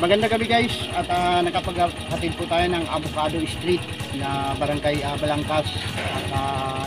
Magandang gabi guys at nakapaghatid po tayo ng Avocado Street na barangay Balangkas at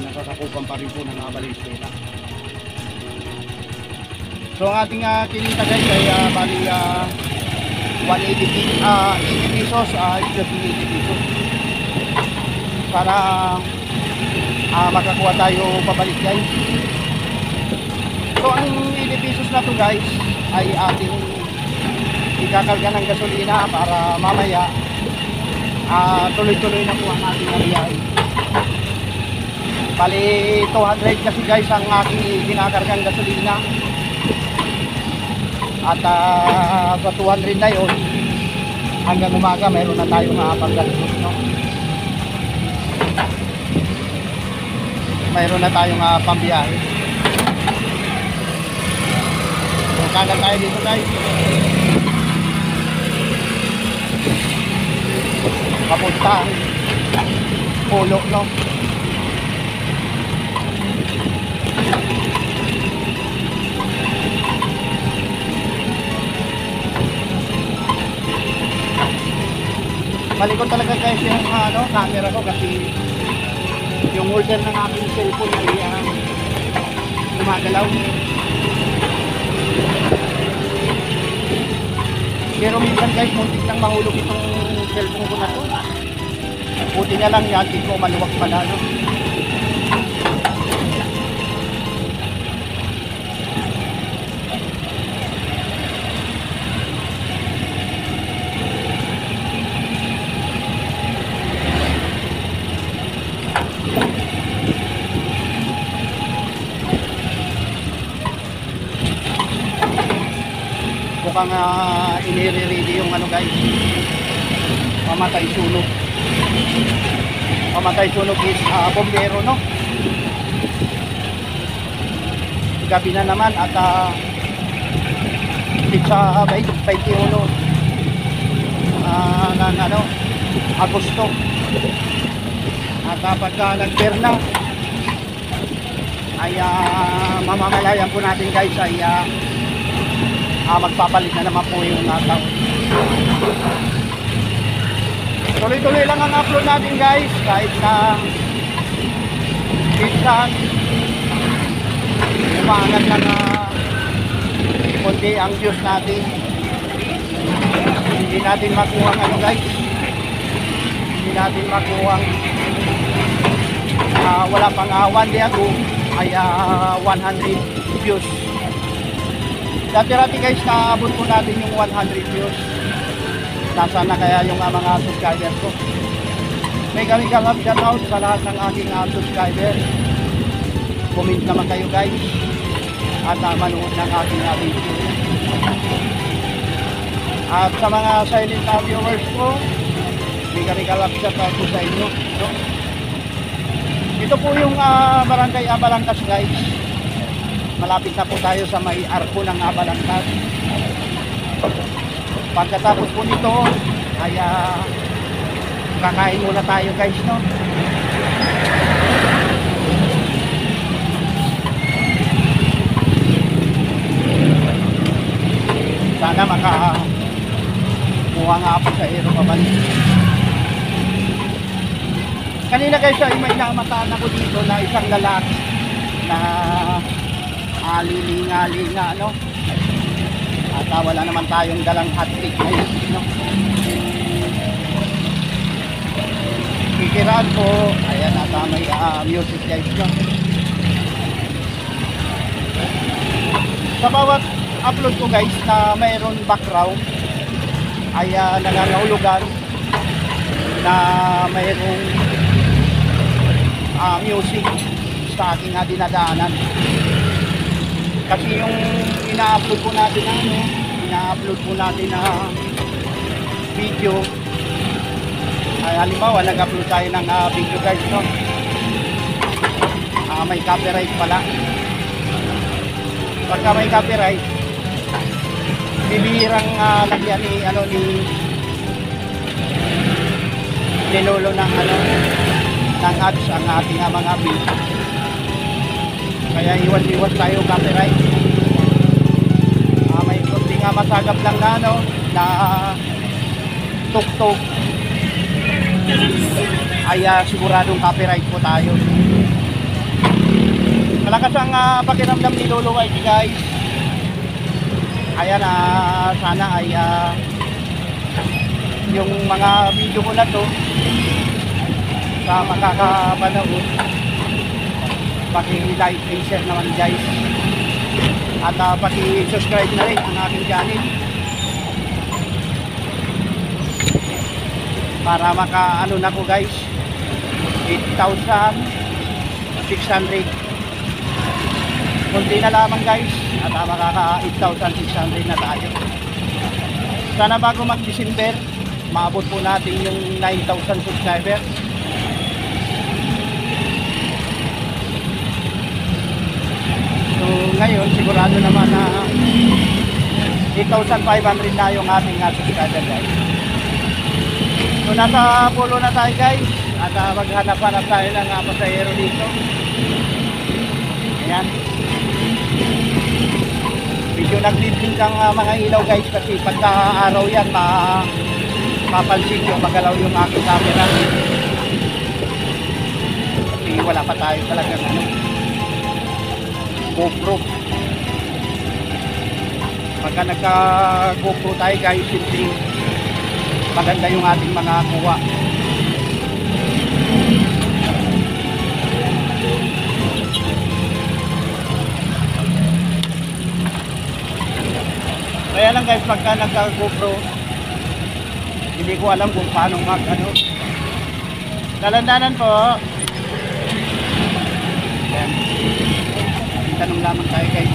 nakakakupan pa rin po ng Valenzuela. So ang ating kinita guys ay bali 80 pesos, just 80 pesos para makakuha tayo pabalik guys. So ang 80 pesos na to guys ay ating ikakarga ng gasolina para mamaya tuloy-tuloy na po ang ating biyahe. Bali 200 kasi guys ang aking kinakargang gasolina at sa 200 na yun hanggang umaga mayroon na tayong panggastos, no? Mayroon na tayong pambiyahe. So kanan tayo dito guys papunta Pulo, no? Malikot talaga guys yung camera ko kasi yung holder ng aking cellphone ay gumagalaw. Pero minsan guys muntik nang mahulog itong cellphone ko na to. Buti na lang yan, di ko maluwag pala, no? Mukhang inire-ready yung guys, pamatay sunog. Pamatay sunog is bombero, no? Gabi na naman at pizza 21 ng Agosto. At pagka nagperna ay mamamalayan po natin guys ay magpapalit na naman po yung taon. Tuloy-tuloy lang ang upload natin guys kahit na minsan umaangat na kundi ang views natin. Hindi natin makuha guys, hindi natin makuha wala pang 1 day ago ay 100 views. Dati-rati guys naabot po natin yung 100 views. Nasaan na kaya yung mga subscribers ko? May kami kalab shoutout sa lahat ng aking subscribers. Comment naman kayo guys at manood ng aking video. At sa mga silent viewers ko, may kami kalab shoutout po sa inyo, no? Ito po yung barangay Balangkas guys. Malapit na po tayo sa may arko ng Balangkas. Pagkatapos po nito ay kakain muna tayo guys, no? Sana makakuha nga po sa aero pabalik. Kanina guys ay may namataan ako dito na isang lalaki na lilinga-linga, no? At wala naman tayong dalang hotcake ngayon, no? Kikiraan po, ayan, at may music guys, no? Sa bawat upload ko guys na mayroon background ay nangangahulugan na mayroong music sa aking dinadaanan. Kasi yung ina-upload po natin na video ay halimbawa nag-upload tayo ng video guys, no? May copyright pala. Pagka may copyright bibihirang lagyan ni lolo ng ads ang ating mga video. Kaya iwas-iwas tayo copyright. May konting masagap lang na na tuktok ay siguradong copyright po tayo. Malakas ang pakiramdam ni Lolo White, guys. Ayan, sana ay yung mga video ko na to sa makakapanood, paki-like and share naman, guys, at paki-subscribe na rin ang aking channel para maka na ko, guys, 8,600. Kunti na lamang, guys, at makaka 8,600 na tayo. Sana bago mag-December maabot po natin yung 9,000 subscribers. So ngayon sigurado naman na 8,500 na yung ating subscriber, guys. So nasa pulo na tayo, guys, at maghanap-hanap tayo ng pasahero dito. Ayan, medyo naglibling kang mga ilaw, guys, kasi pagka araw yan mapapansin yung magalaw yung aking camera, kasi wala pa tayo talagang GoPro. Pagka nagka GoPro tayo, guys, simple maganda yung ating mga kuha. Kaya lang, guys, pagka nagka GoPro hindi ko alam kung paano dalandanan po. Ayan, tanong lamang tayo, guys.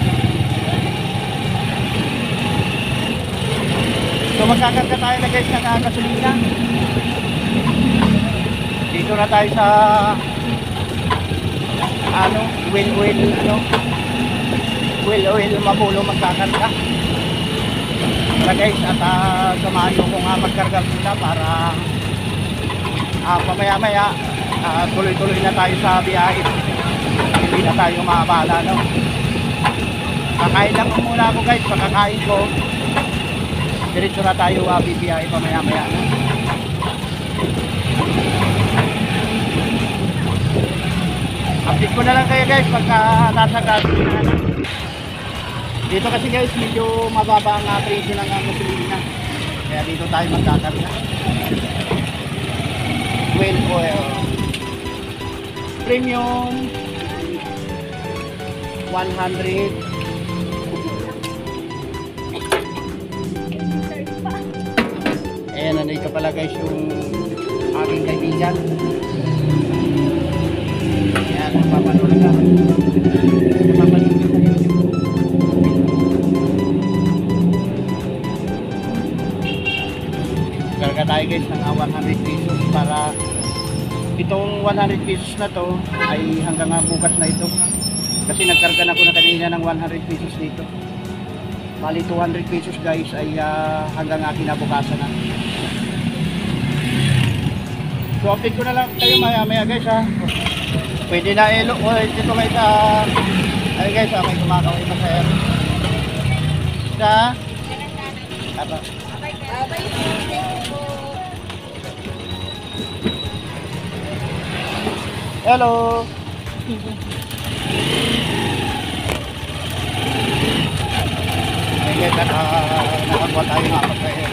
So magkakarga tayo na, guys, ng gasolina. Dito na tayo sa oil Mapulo magkakarga na, guys, at samahan nyo kung magkarga muna para mamaya-maya tuloy-tuloy na tayo sa biyahe. Hindi na tayo maabala, no? Kakain lang muna ako, guys. Pagkakain ko diretso na tayo bibiyahe mamaya-maya, no? Update ko na lang kayo, guys, pagka nasa gasolina na. Dito kasi, guys, medyo mababa ang presyo ng gasolina, kaya dito tayo magkakarga. Well oil premium 100. Ayan, nandito pala, guys, yung aking kaibigan. Ayan, napapanood ka. Napapanood ka sa YouTube. Karga tayo, guys, ng 100 pesos para itong 100 pesos na to ay hanggang bukas na ito. Kasi nagkarga na ko na kanina ng 100 pesos dito. Bali 200 pesos, guys, ay hanggang kinabukasan na. So update ko na lang kayo maya-maya, guys, ha. Pwede na elo. O, dito, guys, ay, guys, may kumakawin pa sa'yo. Sa? Apa? Hello. Ay, guys, nakakuha tayo nga pa sa'yo.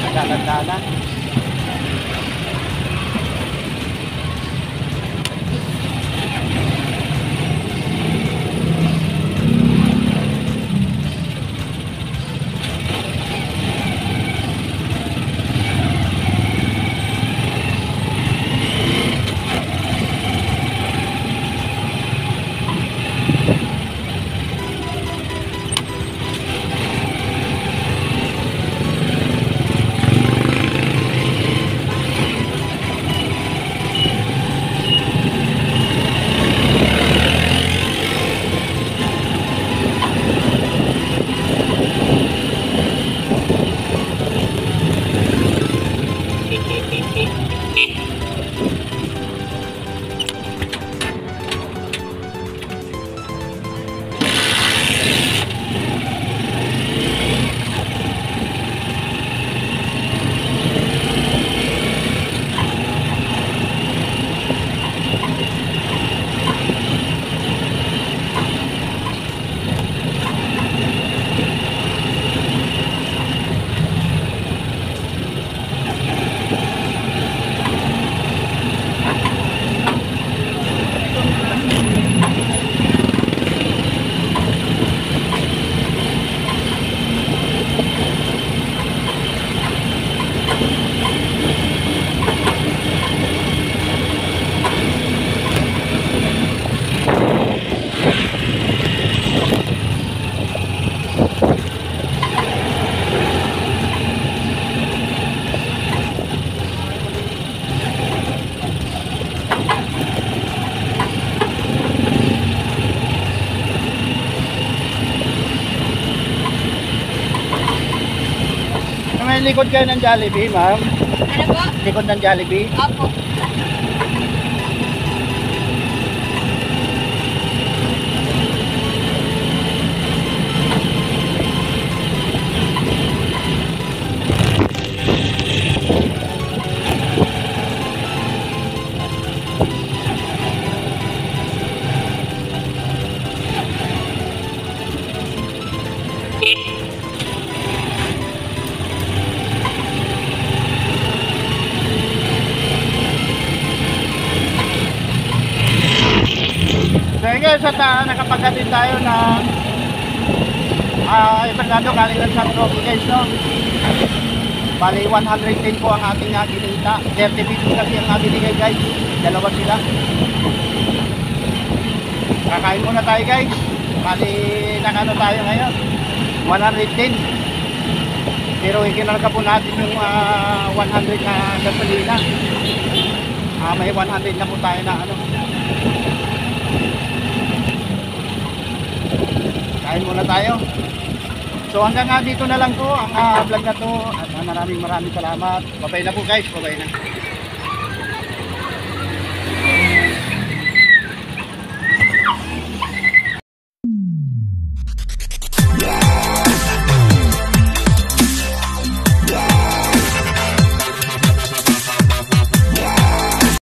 Naglalagdana. likod kayo ng Jollibee, ma'am. Ano po? Likod ng Jollibee. Opo. So yun guys, at nakapagdating tayo ng Bernardo galing ng San Roque guys, no? Bali 110 po ang ating kinita. 30 pesos kasi ang binigay guys. Dalawa sila. Kakain muna tayo guys. Bali nakano tayo ngayon? 110. Pero ikinarga po natin yung 100 na gasolina. May 100 na po tayo na ano. Kain muna tayo. So hanggang dito na lang po ang vlog na to. At maraming salamat. Babay na po guys. Babay na.